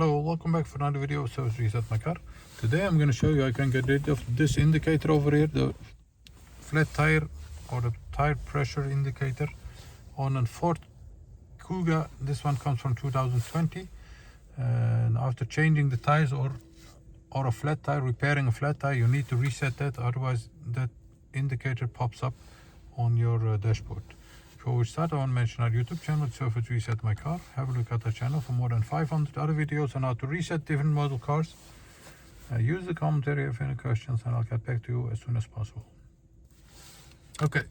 Hello, welcome back for another video of Service Reset My Car. Today I'm going to show you I can get rid of this indicator over here, the flat tire or the tire pressure indicator on a Ford Kuga. This one comes from 2020, and after changing the tires or a flat tire, repairing a flat tire, you need to reset that, otherwise that indicator pops up on your dashboard. Before we start, I want to mention our YouTube channel, Service Reset My Car. Have a look at our channel for more than 500 other videos on how to reset different model cars. Use the commentary if you have any questions, and I'll get back to you as soon as possible. Okay,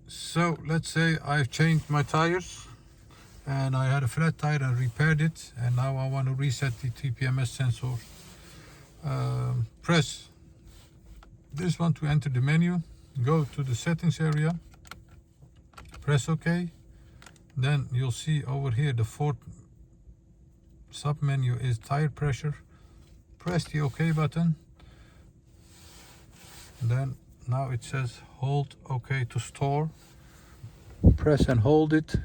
so let's say I've changed my tires and I had a flat tire and repaired it, and now I want to reset the TPMS sensor. Press this one to enter the menu, go to the settings area, press OK. Then you'll see over here the fourth sub menu is tire pressure. Press the OK button. Then now it says hold OK to store. Press and hold it.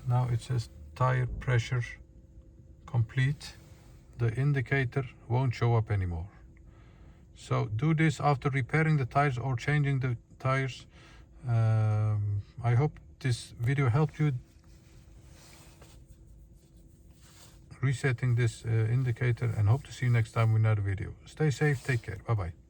Now it says tire pressure complete. The indicator won't show up anymore. So do this after repairing the tires or changing the tires. I hope this video helped you resetting this indicator, and hope to see you next time with another video. Stay safe, take care, bye bye.